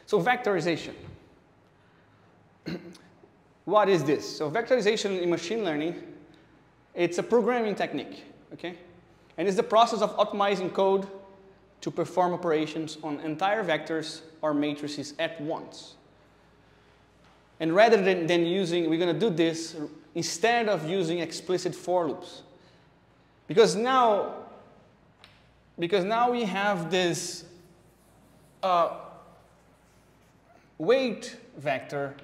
So vectorization. What is this? So vectorization in machine learning, it's a programming technique, okay? And it's the process of optimizing code to perform operations on entire vectors or matrices at once. And rather than using, we're going to do this instead of using explicit for loops. Because now we have this weight vector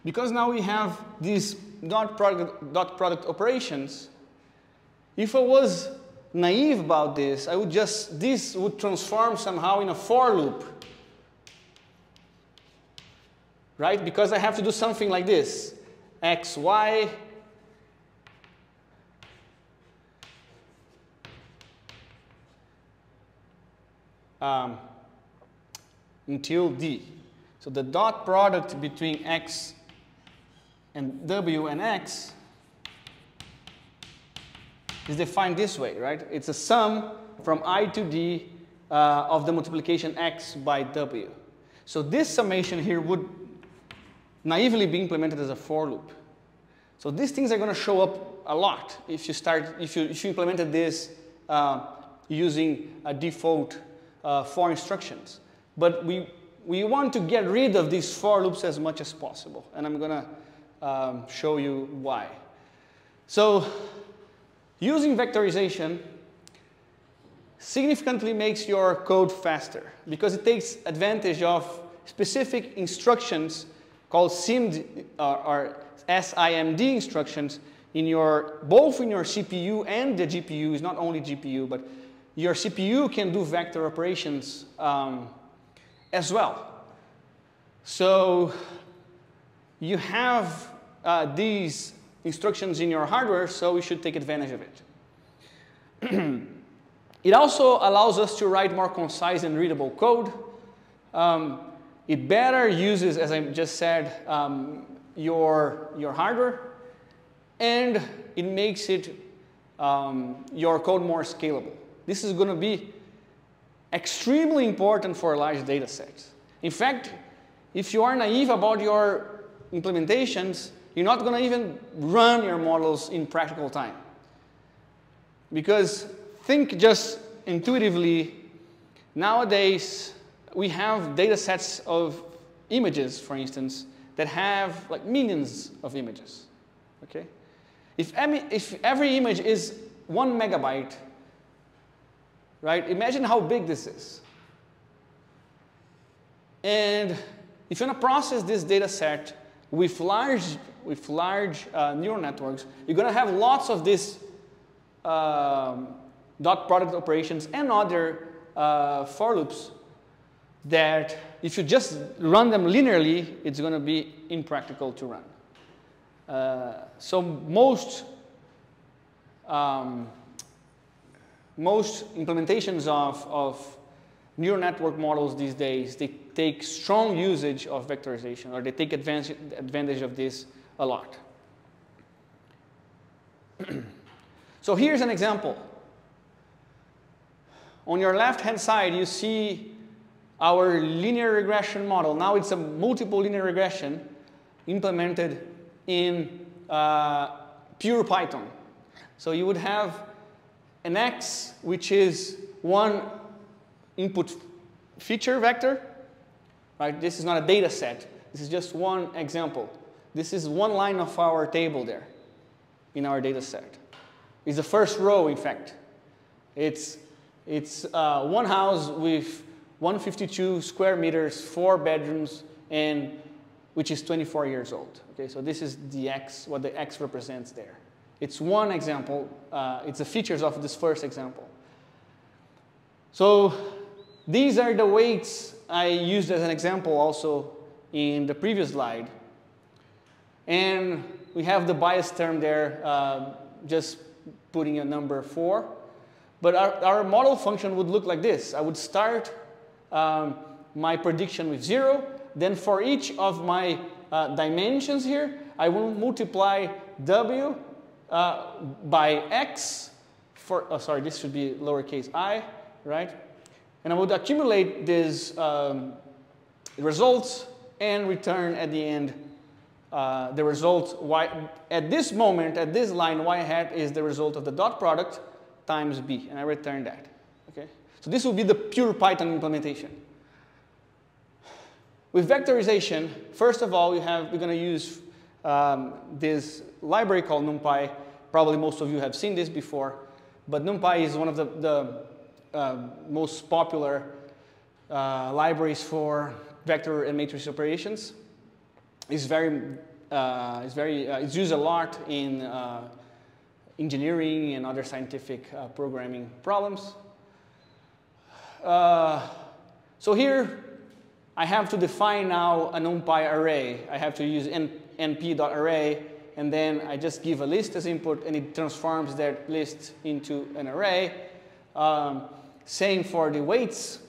because now we have these dot product operations. If I was naive about this, I would just, this would transform somehow in a for loop. Right? Because I have to do something like this. X, Y, until D. So the dot product between X and W and X is defined this way, right? It's a sum from I to D of the multiplication X by W. So this summation here would naively be implemented as a for loop. So these things are going to show up a lot if you implemented this using a default for instructions. But we want to get rid of these for loops as much as possible, and I'm going to show you why. So using vectorization significantly makes your code faster because it takes advantage of specific instructions called SIMD or SIMD instructions in both in your CPU and the GPU. It's not only GPU, but your CPU can do vector operations as well. So you have these instructions in your hardware, so we should take advantage of it. It also allows us to write more concise and readable code. It better uses, as I just said, your hardware, and it makes your code more scalable. This is going to be extremely important for large data sets. In fact, if you are naive about your implementations, you're not going to even run your models in practical time. Because think just intuitively, nowadays we have data sets of images, for instance, that have like millions of images. Okay? If every image is 1 megabyte, right? Imagine how big this is. And if you want to process this data set with large neural networks, you're going to have lots of these dot product operations and other for loops that if you just run them linearly, it's going to be impractical to run. So most implementations of neural network models these days, they take strong usage of vectorization, or they take advantage of this a lot. So here's an example. On your left-hand side, you see our linear regression model. Now it's a multiple linear regression implemented in pure Python. So you would have an X, which is one input feature vector. Right? This is not a data set. This is just one example. This is one line of our table there in our data set. It's the first row, in fact. It's one house with 152 square meters, 4 bedrooms, and which is 24 years old. Okay, so this is the X, what the X represents there. It's one example. It's the features of this first example. So these are the weights I used as an example also in the previous slide. And we have the bias term there, just putting a number 4. But our model function would look like this. I would start my prediction with 0. Then for each of my dimensions here, I will multiply W by X for, oh, sorry, this should be lowercase I, right? And I would accumulate these results and return at the end the result y. At this moment, at this line, y hat is the result of the dot product times b, and I return that. Okay? So this will be the pure Python implementation. With vectorization, first of all, we're going to use this library called NumPy. Probably most of you have seen this before, but NumPy is one of the most popular libraries for vector and matrix operations. It's used a lot in engineering and other scientific programming problems. So here I have to define now a NumPy array. I have to use np.array, and then I just give a list as input, and it transforms that list into an array. Same for the weights.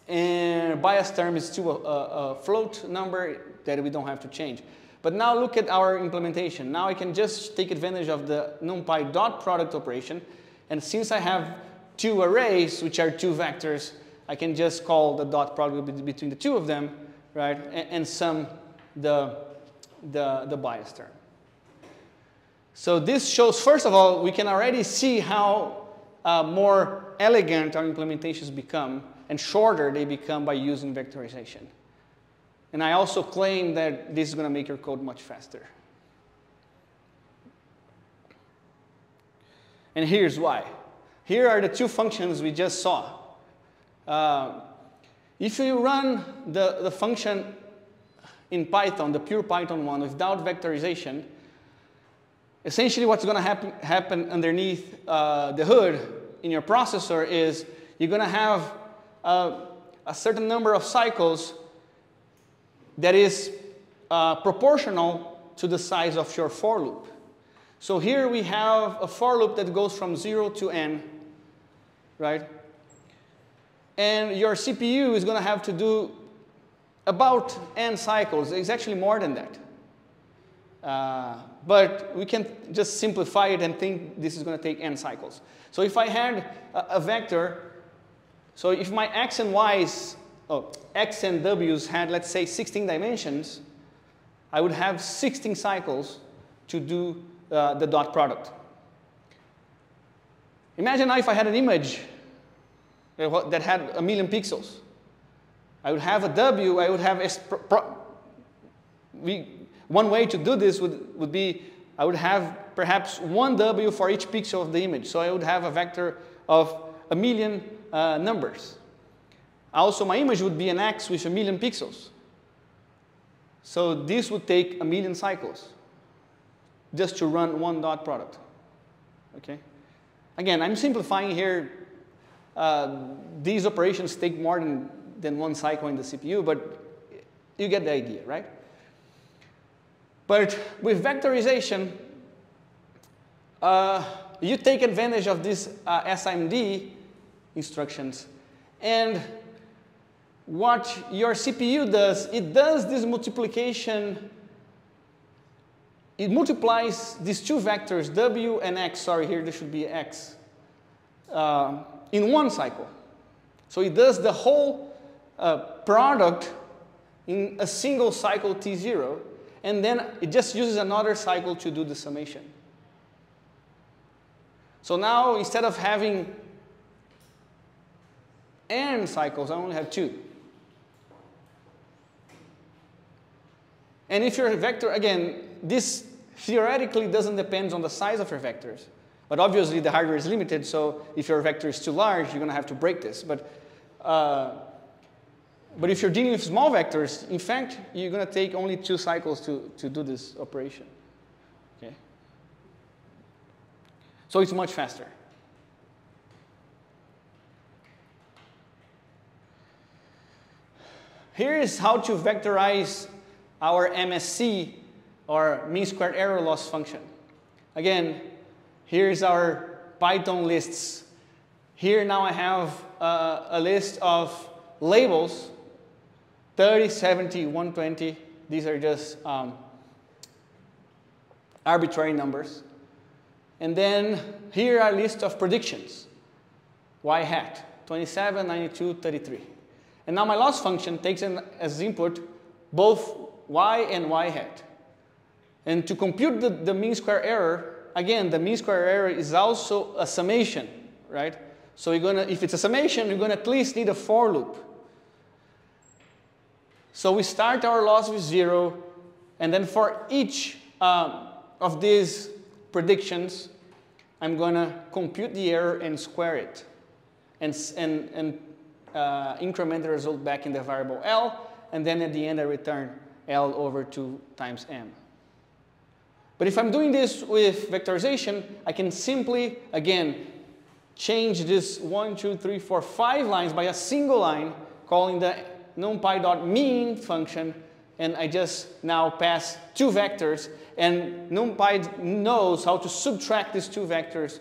And bias term is still a float number that we don't have to change. But now look at our implementation. Now I can just take advantage of the NumPy dot product operation. And since I have two arrays, which are two vectors, I can just call the dot product between the two of them, right? And sum the bias term. So this shows, first of all, we can already see how more elegant our implementations become and shorter they become by using vectorization. And I also claim that this is going to make your code much faster. And here's why. Here are the two functions we just saw. If you run the function in Python, the pure Python one, without vectorization, essentially what's going to happen underneath the hood in your processor is you're going to have a certain number of cycles that is proportional to the size of your for loop. So here we have a for loop that goes from 0 to n, right? And your CPU is going to have to do about n cycles. It's actually more than that. But we can just simplify it and think this is going to take n cycles. So if I had a vector, so if my x and y's, x and w's had, let's say, 16 dimensions, I would have 16 cycles to do the dot product. Imagine now if I had an image that had 1 million pixels. I would have a w, I would have one way to do this would be I would have perhaps 1 w for each pixel of the image. So I would have a vector of 1 million numbers. Also, my image would be an x with 1 million pixels. So this would take 1 million cycles just to run one dot product. Okay? Again, I'm simplifying here. These operations take more than one cycle in the CPU, but you get the idea, right? But with vectorization, you take advantage of these SIMD instructions, and what your CPU does, it does this multiplication. It multiplies these two vectors, w and x, sorry, here there should be x, in one cycle. So it does the whole product in a single cycle t0, and then it just uses another cycle to do the summation. So now, instead of having n cycles, I only have 2. And if your vector, again, this theoretically doesn't depend on the size of your vectors. But obviously, the hardware is limited, so if your vector is too large, you're going to have to break this. But if you're dealing with small vectors, in fact, you're going to take only 2 cycles to do this operation. Okay? So it's much faster. Here is how to vectorize our MSE, or mean squared error loss function. Again, here's our Python lists. Here now I have a list of labels, 30, 70, 120. These are just arbitrary numbers. And then here are a list of predictions. Y hat, 27, 92, 33. And now my loss function takes in as input both y and y hat. And to compute the mean square error, again, the mean square error is also a summation, right? So you're gonna, if it's a summation, you're gonna at least need a for loop. So we start our loss with 0, and then for each of these predictions, I'm gonna compute the error and square it, and increment the result back in the variable L, and then at the end I return L over 2 times M. But if I'm doing this with vectorization, I can simply, again, change this 1, 2, 3, 4, 5 lines by a single line, calling the NumPy.mean function, and I just now pass 2 vectors, and NumPy knows how to subtract these 2 vectors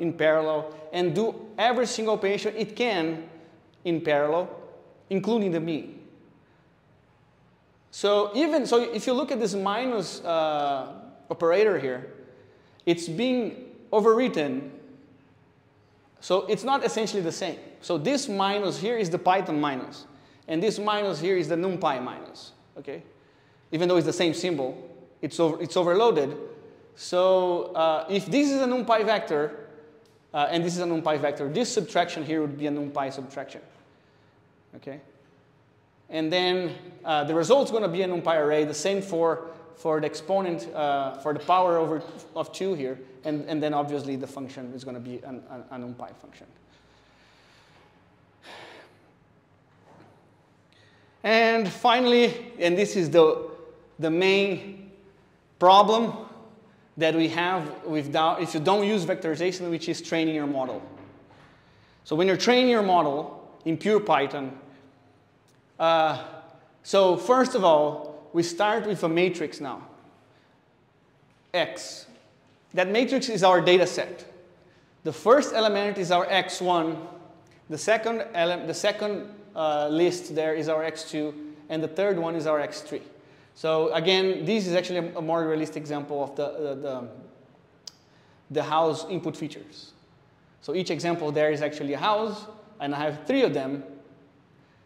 in parallel and do every single operation it can in parallel, including the mean. So if you look at this minus operator here, it's being overwritten. So it's not essentially the same. So this minus here is the Python minus, and this minus here is the NumPy minus. Okay, even though it's the same symbol, it's overloaded. So if this is a NumPy vector and this is a NumPy vector, this subtraction here would be a NumPy subtraction. Okay. And then the result's going to be a NumPy array, the same for the exponent, for the power of 2 here, and then obviously the function is going to be a NumPy function. And finally, and this is the main problem that we have if you don't use vectorization, which is training your model. So when you're training your model in pure Python, so first of all, we start with a matrix now, X. That matrix is our data set. The first element is our X1. The second list there is our X2. And the third one is our X3. So again, this is actually a more realistic example of the house input features. So each example there is actually a house, and I have 3 of them.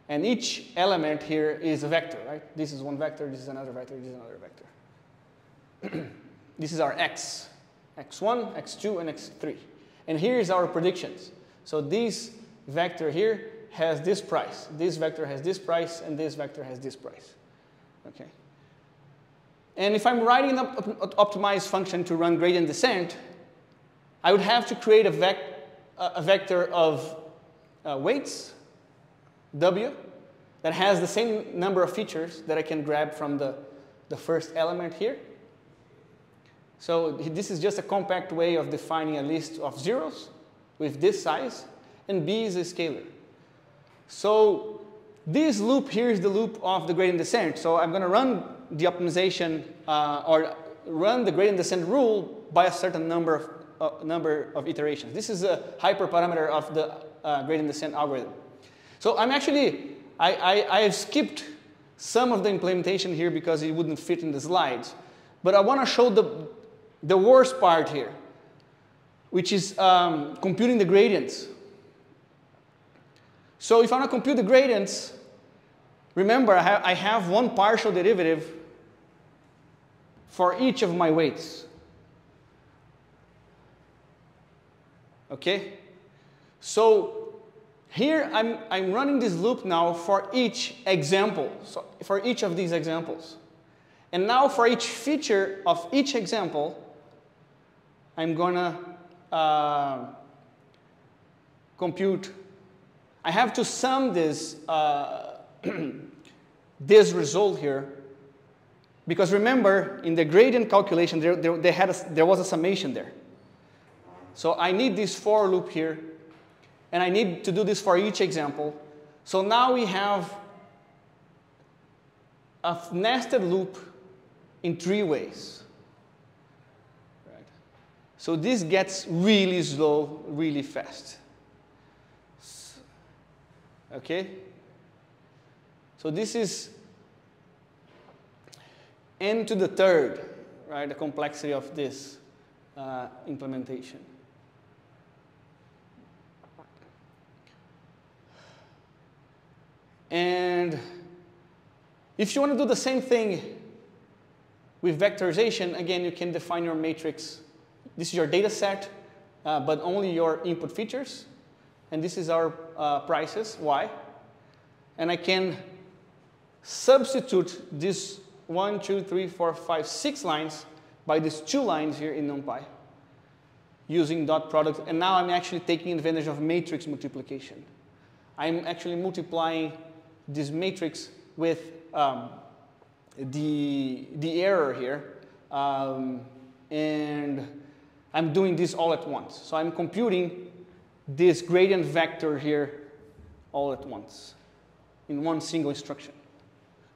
And each element here is a vector, right? This is one vector, this is another vector, this is another vector. This is our X, X1, X2, and X3. And here is our predictions. So this vector here has this price, this vector has this price, and this vector has this price. Okay. And if I'm writing an optimized function to run gradient descent, I would have to create a vector of weights, W, that has the same number of features that I can grab from the first element here. So this is just a compact way of defining a list of zeros with this size, and B is a scalar. So this loop here is the loop of the gradient descent. So I'm going to run the optimization or run the gradient descent rule by a certain number of iterations. This is a hyperparameter of the gradient descent algorithm. So I'm actually, I've skipped some of the implementation here because it wouldn't fit in the slides. But I want to show the worst part here, which is computing the gradients. So if I want to compute the gradients, remember I have one partial derivative for each of my weights. Okay? So here I'm running this loop now for each example, so for each of these examples. And now for each feature of each example, I'm going to compute. I have to sum this, this result here, because remember, in the gradient calculation, there was a summation there. So I need this for loop here, and I need to do this for each example. So now we have a nested loop in 3 ways. Right. So this gets really slow, really fast. Okay? So this is n to the 3rd, right? The complexity of this implementation. And if you want to do the same thing with vectorization, again, you can define your matrix. This is your data set, but only your input features. And this is our prices, y. And I can substitute this 1, 2, 3, 4, 5, 6 lines by these 2 lines here in NumPy using dot product. And now I'm actually taking advantage of matrix multiplication. I'm actually multiplying this matrix with the error here. And I'm doing this all at once. So I'm computing this gradient vector here all at once in one single instruction.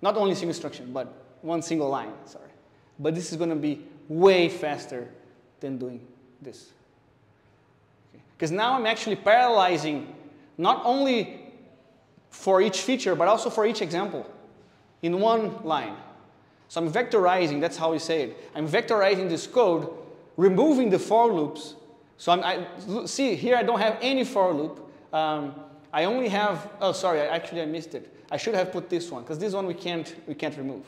Not only single instruction, but one single line, sorry. But this is going to be way faster than doing this. Because now I'm actually parallelizing not only for each feature, but also for each example in one line. So I'm vectorizing, that's how we say it. I'm vectorizing this code, removing the for loops. So see, here I don't have any for loop. I only have, oh, sorry, actually I missed it. I should have put this one, because this one we can't remove.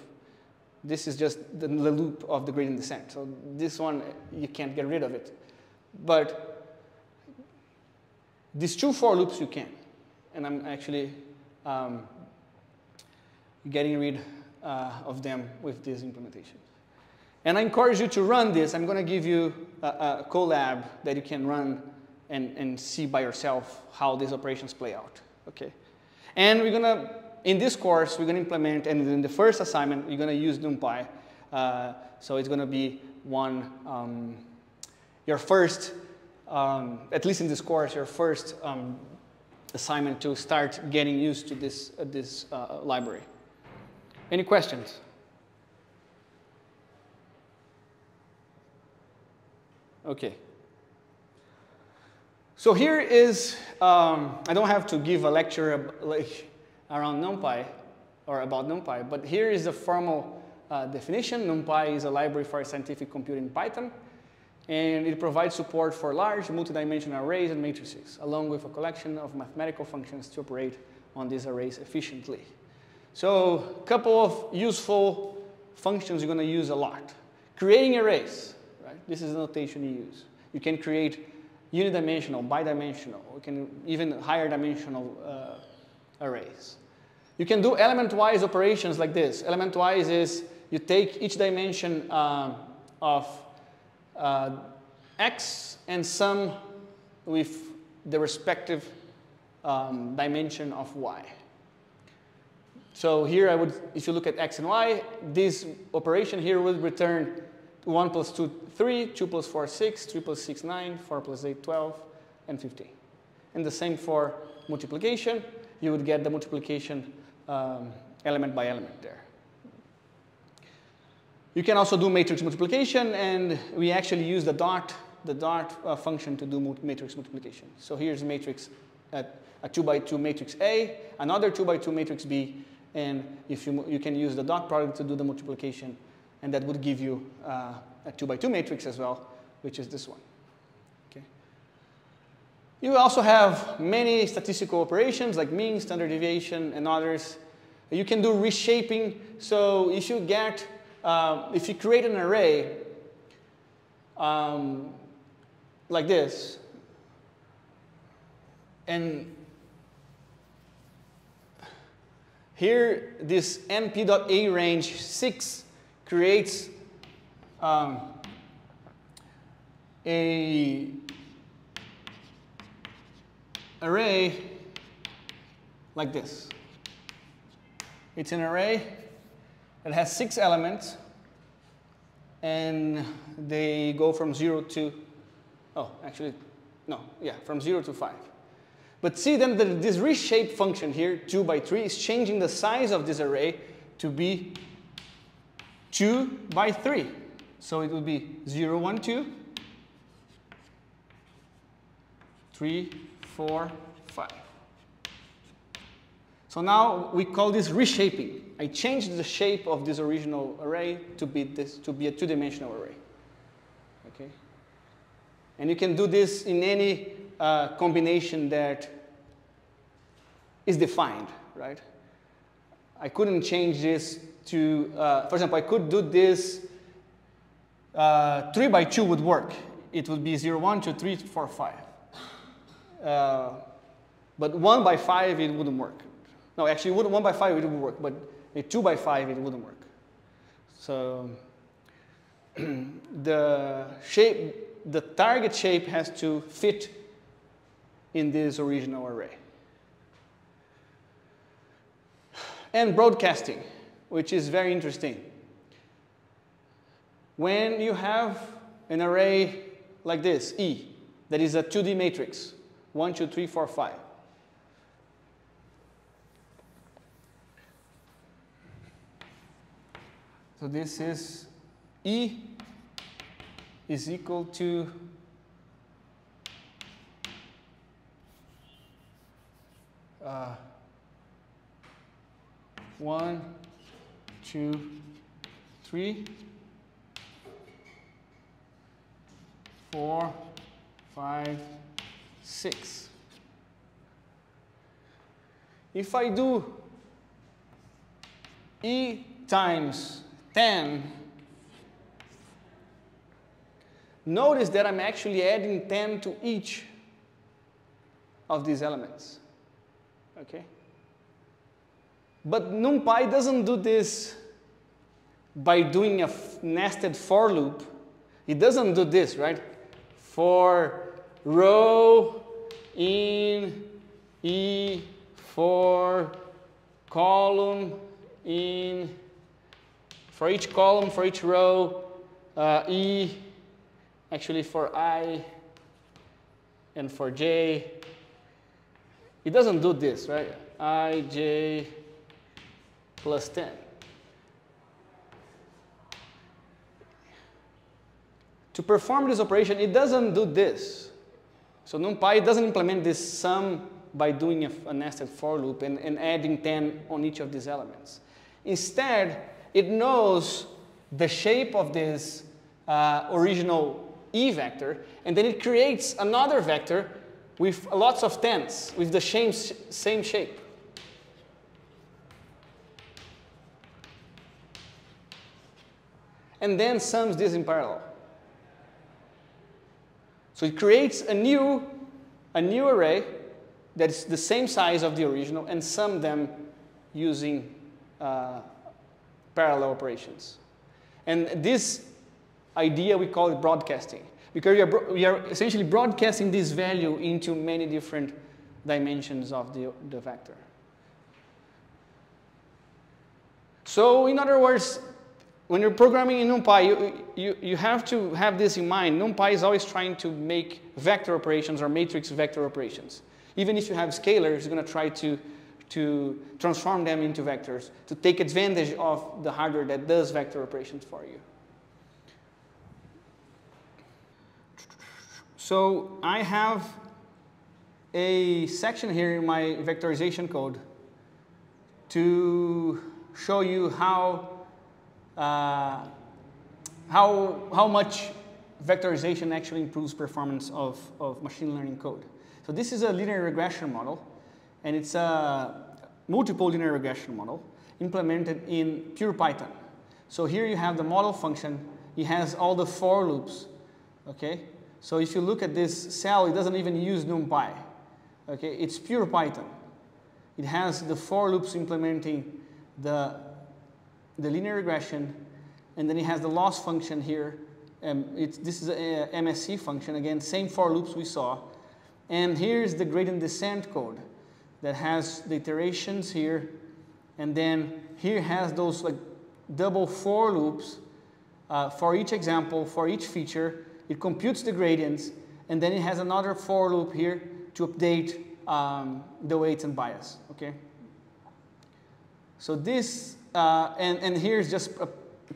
This is just the loop of the gradient descent. So this one, you can't get rid of it. But these 2 for loops you can. And I'm actually getting rid of them with this implementation. And I encourage you to run this. I'm going to give you a collab that you can run and see by yourself how these operations play out. Okay. And we're going to, in this course, we're going to implement, and in the first assignment, we're going to use NumPy. So it's going to be your first, at least in this course, your first assignment to start getting used to this library. Any questions? Okay. So here is, I don't have to give a lecture around NumPy or about NumPy, but here is the formal definition. NumPy is a library for scientific computing in Python, and it provides support for large multidimensional arrays and matrices, along with a collection of mathematical functions to operate on these arrays efficiently. So a couple of useful functions you're going to use a lot. Creating arrays, right? This is the notation you use. You can create unidimensional, bidimensional, you can even higher dimensional arrays. You can do element-wise operations like this. Element-wise is you take each dimension of x and sum with the respective dimension of y. So here I would, if you look at x and y, this operation here would return 1 plus 2, 3, 2 plus 4, 6, 3 plus 6, 9, 4 plus 8, 12, and 15. And the same for multiplication. You would get the multiplication element by element there. You can also do matrix multiplication, and we actually use the dot function to do matrix multiplication. So here's a matrix, a 2 by 2 matrix A, another 2 by 2 matrix B, and if you can use the dot product to do the multiplication, and that would give you a 2 by 2 matrix as well, which is this one. Okay. You also have many statistical operations like mean, standard deviation, and others. You can do reshaping. So if you get, if you create an array like this, and here this np.arange6 creates a array like this. It's an array that has 6 elements, and they go from 0 to, oh, actually, no, yeah, from 0 to 5. But see then that this reshape function here, 2 by 3, is changing the size of this array to be 2 by 3. So it would be 0, 1, 2, 3, 4, 5. So now we call this reshaping. I changed the shape of this original array to be a two-dimensional array. Okay? And you can do this in any combination that is defined, right? I couldn't change this to, for example, I could do this, 3 by 2 would work. It would be 0, 1, 2, 3, 4, 5. But 1 by 5, it wouldn't work. No, actually, 1 by 5, it would work, but a 2 by 5, it wouldn't work. So the target shape has to fit in this original array. And broadcasting, which is very interesting. When you have an array like this, E, that is a 2D matrix, 1, 2, 3, 4, 5. So this is E is equal to 1, 2, 3, 4, 5, 6. If I do E times 10, notice that I'm actually adding 10 to each of these elements. Okay? But NumPy doesn't do this by doing a nested for loop. It doesn't do this, right? For row in E, for column in, for each column, for each row, E, actually for I and for J. It doesn't do this, right? I, J, plus 10. To perform this operation, it doesn't do this. So NumPy doesn't implement this sum by doing a nested for loop and adding 10 on each of these elements. Instead, it knows the shape of this original E vector, and then it creates another vector with lots of 10s, with the same shape. And then sums this in parallel. So it creates a new array that is the same size of the original and sum them using parallel operations. And this idea, we call it broadcasting, because we are essentially broadcasting this value into many different dimensions of the vector. So in other words, when you're programming in NumPy, you have to have this in mind. NumPy is always trying to make vector operations or matrix vector operations. Even if you have scalars, it's going to try to transform them into vectors to take advantage of the hardware that does vector operations for you. So I have a section here in my vectorization code to show you how much vectorization actually improves performance of machine learning code. So this is a linear regression model, and it's a multiple linear regression model implemented in pure Python. So here you have the model function. It has all the for loops. Okay? So if you look at this cell, it doesn't even use NumPy. Okay? It's pure Python. It has the for loops implementing the linear regression, and then it has the loss function here. This is a MSE function, again, same for loops we saw. And here's the gradient descent code that has the iterations here, and then here has those like double for loops for each example, for each feature. It computes the gradients, and then it has another for loop here to update the weights and bias. Okay. So this and here's just a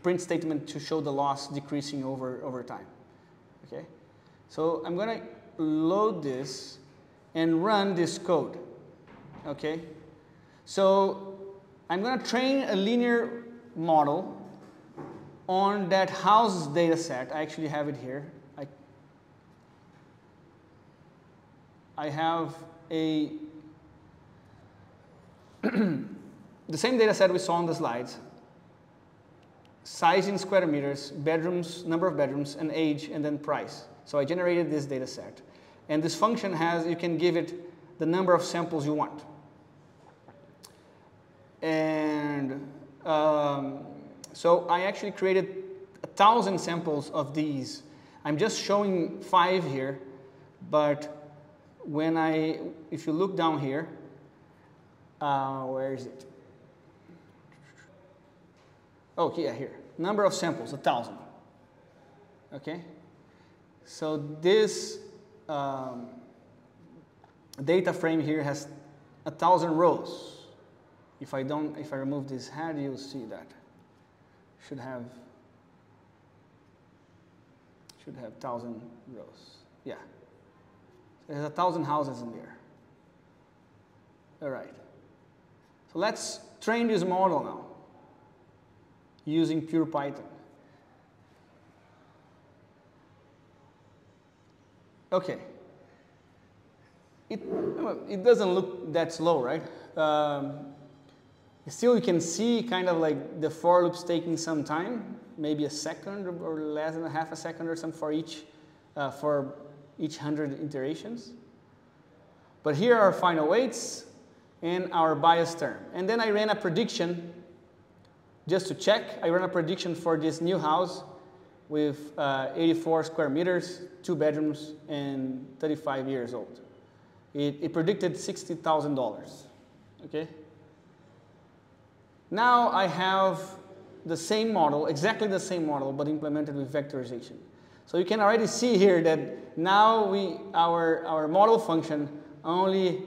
print statement to show the loss decreasing over time. Okay. So I'm going to load this and run this code. Okay. So I'm going to train a linear model on that house data set. I actually have it here. I have a the same data set we saw on the slides. Size in square meters, bedrooms, number of bedrooms, and age, and then price. So I generated this data set. And this function has, you can give it the number of samples you want. And so I actually created 1,000 samples of these. I'm just showing 5 here, but if you look down here, where is it? Oh, yeah, here. Number of samples, 1,000. Okay? So this data frame here has 1,000 rows. If I remove this head, you'll see that. Should have 1,000 rows. Yeah. So there's 1,000 houses in there. All right. So let's train this model now using pure Python. Okay. It doesn't look that slow, right? Still, you can see kind of like the for loop's taking some time, maybe a second or less than half a second or something for each 100 iterations. But here are our final weights and our bias term. And then I ran a prediction just to check. I ran a prediction for this new house with 84 square meters, 2 bedrooms, and 35 years old. It predicted $60,000. Okay. Now I have the same model, exactly the same model, but implemented with vectorization. So you can already see here that now our model function only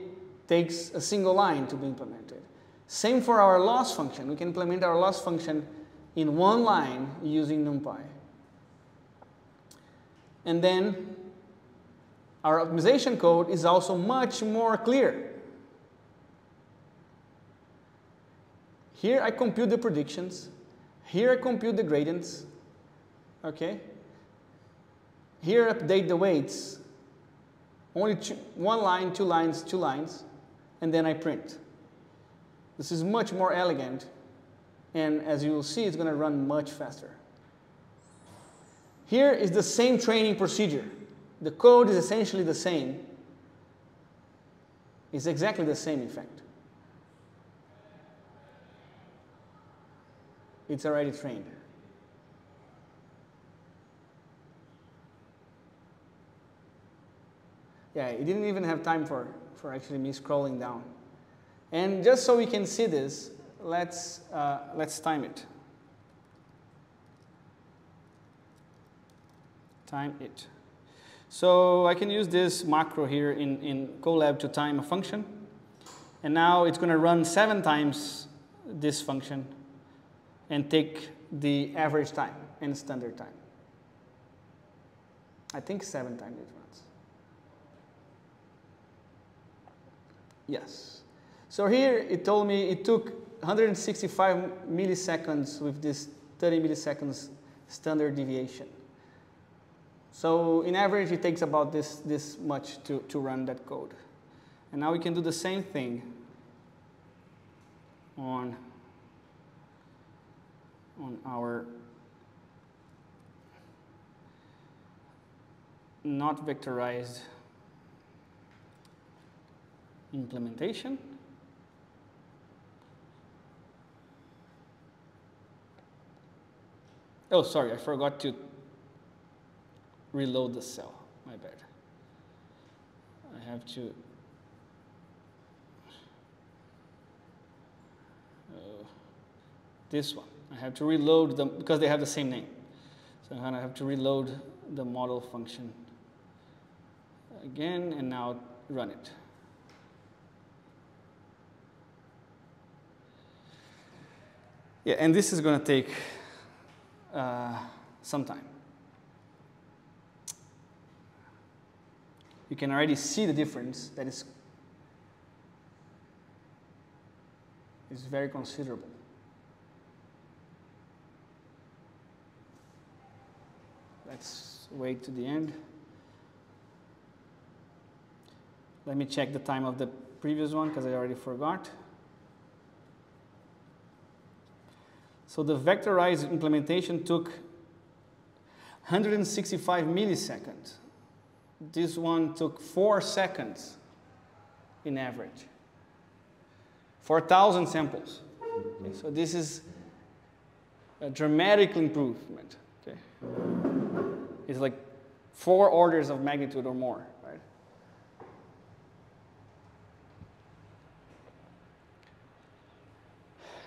takes a single line to be implemented. Same for our loss function. We can implement our loss function in one line using NumPy. And then our optimization code is also much more clear. Here I compute the predictions. Here I compute the gradients. Okay. Here I update the weights. Only one line, 2 lines, 2 lines, and then I print. This is much more elegant, and as you will see, it's going to run much faster. Here is the same training procedure. The code is essentially the same. It's exactly the same, in fact. It's already trained. Yeah, it didn't even have time for actually me scrolling down. And just so we can see this, let's time it. Time it. So I can use this macro here in Colab to time a function. And now it's going to run 7 times this function and take the average time and standard time. I think 7 times it runs. Yes. So here it told me it took 165 milliseconds with this 30 milliseconds standard deviation. So in average it takes about this much to run that code. And now we can do the same thing on our not vectorized implementation. Oh, sorry, I forgot to reload the cell. My bad. I have to. This one. I have to reload them because they have the same name. So I'm going to have to reload the model function again and now run it. Yeah, and this is going to take some time. You can already see the difference that is. is very considerable. Let's wait to the end. Let me check the time of the previous one because I already forgot. So the vectorized implementation took 165 milliseconds. This one took 4 seconds in average. 4,000 samples. Okay, so this is a dramatic improvement. Okay. It's like 4 orders of magnitude or more, right?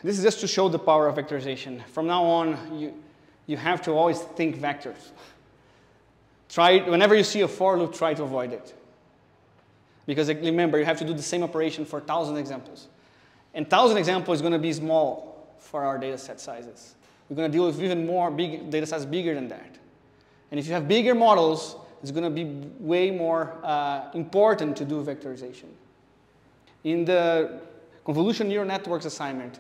This is just to show the power of vectorization. From now on, you have to always think vectors. Whenever you see a for loop, try to avoid it. Because remember, you have to do the same operation for 1,000 examples. And 1,000 examples is going to be small for our data set sizes. We're going to deal with even more big data sets bigger than that. And if you have bigger models, it's going to be way more important to do vectorization. In the convolutional neural networks assignment,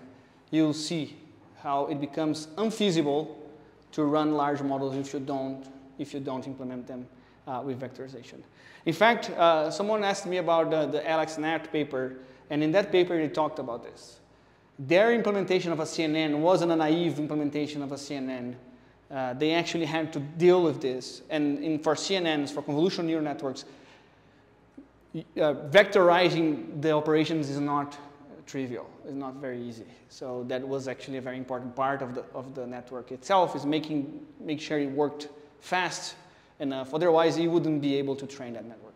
you'll see how it becomes unfeasible to run large models if you don't implement them with vectorization. In fact, someone asked me about the LXNet paper, and in that paper they talked about this. Their implementation of a CNN wasn't a naive implementation of a CNN. They actually had to deal with this. And for CNNs, for convolutional neural networks, vectorizing the operations is not trivial. It's not very easy. So that was actually a very important part of the network itself, is make sure it worked fast enough. Otherwise, you wouldn't be able to train that network.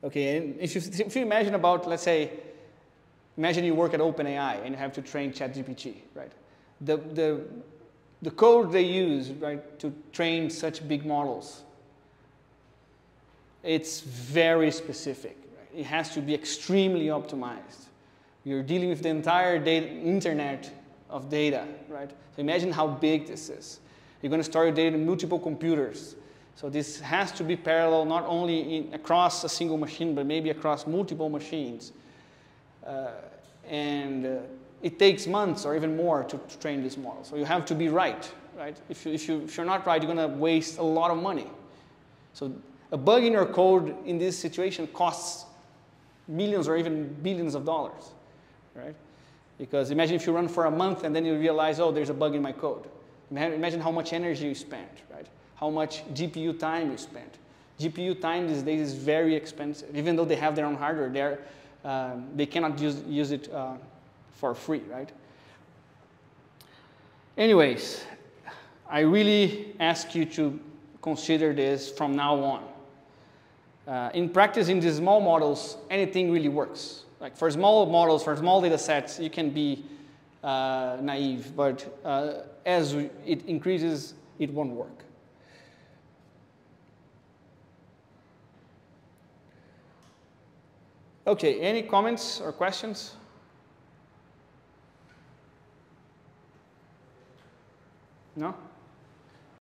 Okay, and if you imagine about, let's say, imagine you work at OpenAI and you have to train ChatGPT, right? The code they use, right, to train such big models, it's very specific. Right? It has to be extremely optimized. You're dealing with the entire internet of data, right? So imagine how big this is. You're going to store your data in multiple computers. So this has to be parallel not only across a single machine, but maybe across multiple machines. It takes months or even more to train this model. So you have to be right? If you're not right, you're going to waste a lot of money. So a bug in your code in this situation costs millions or even billions of dollars, right? Because imagine if you run for a month and then you realize, oh, there's a bug in my code. Imagine how much energy you spent, right? How much GPU time you spent. GPU time these days is very expensive. Even though they have their own hardware, they cannot use it for free, right? Anyways, I really ask you to consider this from now on. In practice, in these small models, anything really works. Like for small models, for small data sets, you can be naive, but as it increases, it won't work. Okay, any comments or questions? No?